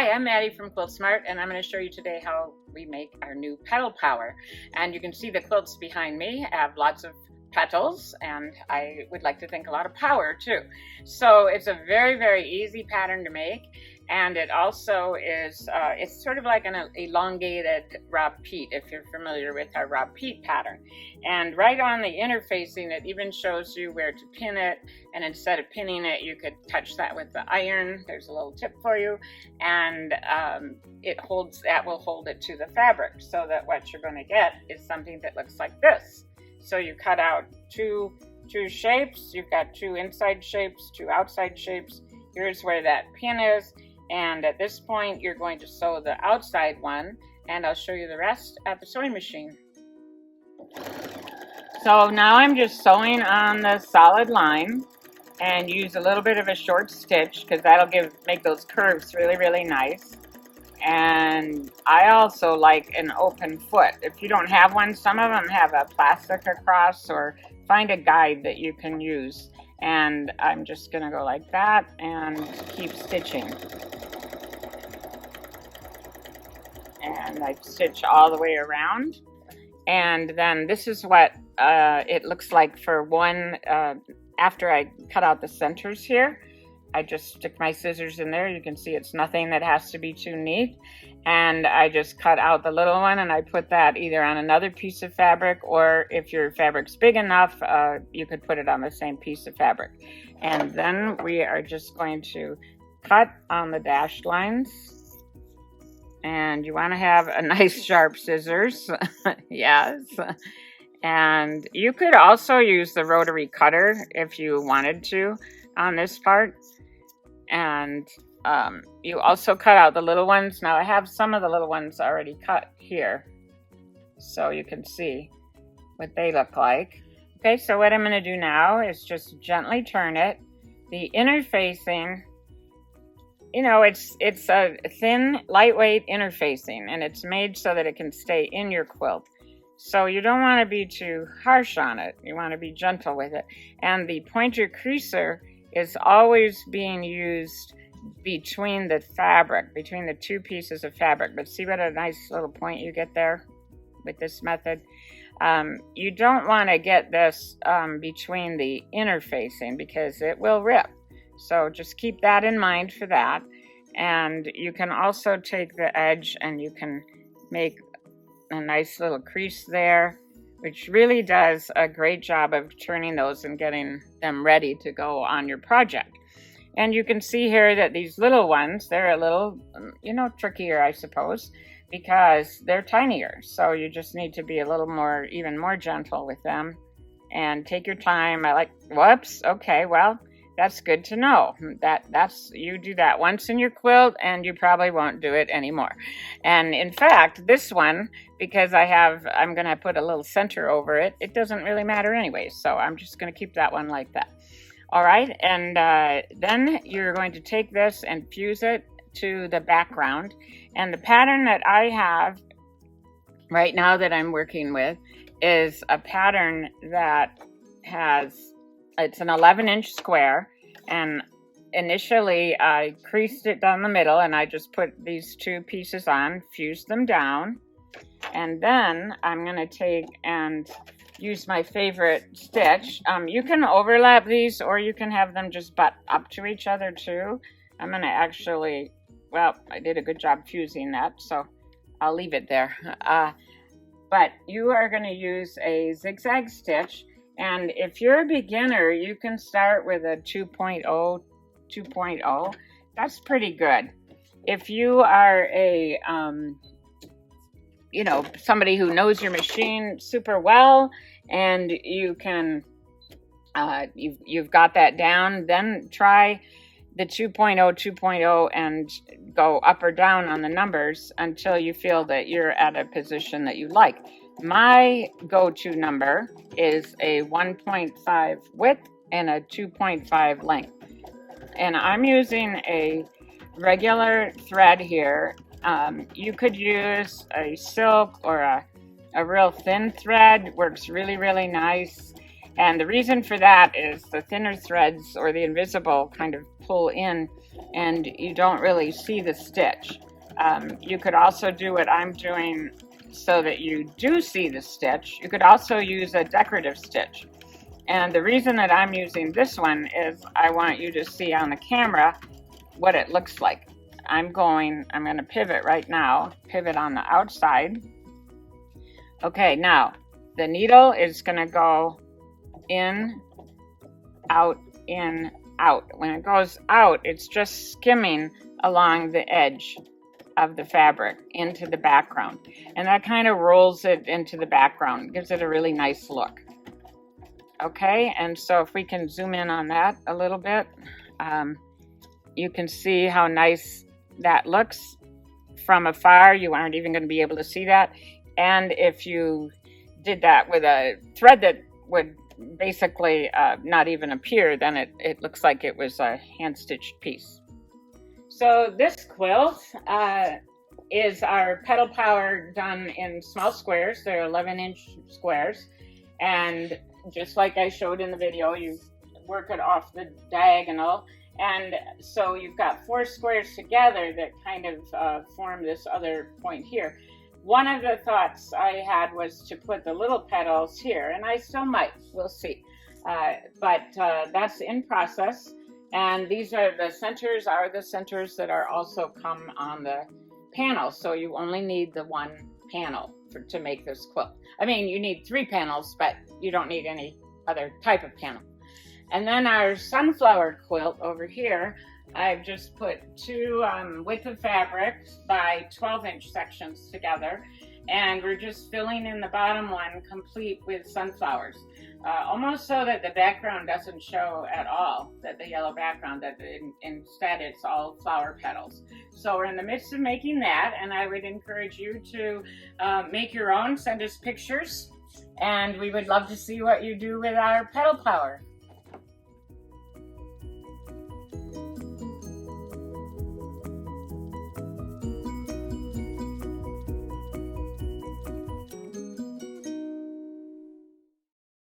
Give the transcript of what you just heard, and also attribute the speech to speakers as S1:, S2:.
S1: Hi, I'm Maddie from Quiltsmart, and I'm going to show you today how we make our new Petal Power. And you can see the quilts behind me have lots of petals, and I would like to think a lot of power too. So it's a very, very easy pattern to make, and it also is, it's sort of like an elongated Rob Peat, if you're familiar with our Rob Peat pattern. And right on the interfacing, it even shows you where to pin it, and instead of pinning it, you could touch that with the iron. There's a little tip for you, and that will hold it to the fabric, so that what you're going to get is something that looks like this. So you cut out two shapes. You've got two inside shapes, two outside shapes. Here's where that pin is, and at this point you're going to sew the outside one, and I'll show you the rest at the sewing machine. So now I'm just sewing on the solid line and use a little bit of a short stitch because that'll make those curves really, really nice. And I also like an open foot. If you don't have one, some of them have a plastic across, or find a guide that you can use. And I'm just gonna go like that and keep stitching. And I stitch all the way around. And then this is what it looks like for one, after I cut out the centers here. I just stick my scissors in there. You can see it's nothing that has to be too neat. And I just cut out the little one, and I put that either on another piece of fabric, or if your fabric's big enough, you could put it on the same piece of fabric. And then we are just going to cut on the dashed lines. And you want to have a nice sharp scissors. Yes. And you could also use the rotary cutter if you wanted to on this part. And you also cut out the little ones. Now I have some of the little ones already cut here, so you can see what they look like. Okay, so what I'm going to do now is just gently turn it. The interfacing, you know, it's a thin, lightweight interfacing, and it's made so that it can stay in your quilt. So you don't want to be too harsh on it. You want to be gentle with it. And the pointer creaser is always being used between the fabric, between the two pieces of fabric. But see what a nice little point you get there with this method? You don't want to get this between the interfacing, because it will rip. So just keep that in mind for that. And you can also take the edge and you can make a nice little crease there, which really does a great job of turning those and getting them ready to go on your project. And you can see here that these little ones, they're a little, trickier, I suppose, because they're tinier. So you just need to be a little more, even more gentle with them and take your time. Whoops, okay, well, that's good to know. You do that once in your quilt and you probably won't do it anymore. And in fact, this one, because I'm going to put a little center over it, it doesn't really matter anyway. So I'm just going to keep that one like that. All right. And then you're going to take this and fuse it to the background. And the pattern that I have right now that I'm working with is a pattern that it's an 11-inch square, and initially I creased it down the middle, and I just put these two pieces on, fused them down, and then I'm going to take and use my favorite stitch. You can overlap these, or you can have them just butt up to each other too. I'm going to actually, well, I did a good job fusing that, so I'll leave it there. But you are going to use a zigzag stitch. And if you're a beginner, you can start with a 2.0. That's pretty good. If you are somebody who knows your machine super well, and you can, you've got that down, then try the 2.0 and go up or down on the numbers until you feel that you're at a position that you like. My go-to number is a 1.5 width and a 2.5 length. And I'm using a regular thread here. You could use a silk or a real thin thread. Works really, really nice. And the reason for that is the thinner threads, or the invisible, kind of pull in and you don't really see the stitch. You could also do what I'm doing so that you do see the stitch. You could also use a decorative stitch. And the reason that I'm using this one is I want you to see on the camera what it looks like. I'm going to pivot right now, pivot on the outside. Okay, now the needle is going to go in, out, in, out. When it goes out, it's just skimming along the edge of the fabric into the background. And that kind of rolls it into the background, gives it a really nice look. Okay, and so if we can zoom in on that a little bit, you can see how nice that looks from afar. You aren't even going to be able to see that. And if you did that with a thread that would basically not even appear, then it looks like it was a hand-stitched piece. So this quilt is our Petal Power done in small squares. They're 11-inch squares. And just like I showed in the video, you work it off the diagonal. And so you've got 4 squares together that kind of form this other point here. One of the thoughts I had was to put the little petals here, and I still might, we'll see. But that's in process. And these are the centers that are also come on the panel. So you only need the one panel to make this quilt. I mean, you need 3 panels, but you don't need any other type of panel. And then our sunflower quilt over here, I've just put 2 width of fabric by 12-inch sections together, and we're just filling in the bottom one complete with sunflowers, almost so that the background doesn't show at all, that the yellow background, that instead it's all flower petals. So we're in the midst of making that, and I would encourage you to make your own, send us pictures, and we would love to see what you do with our Petal Power.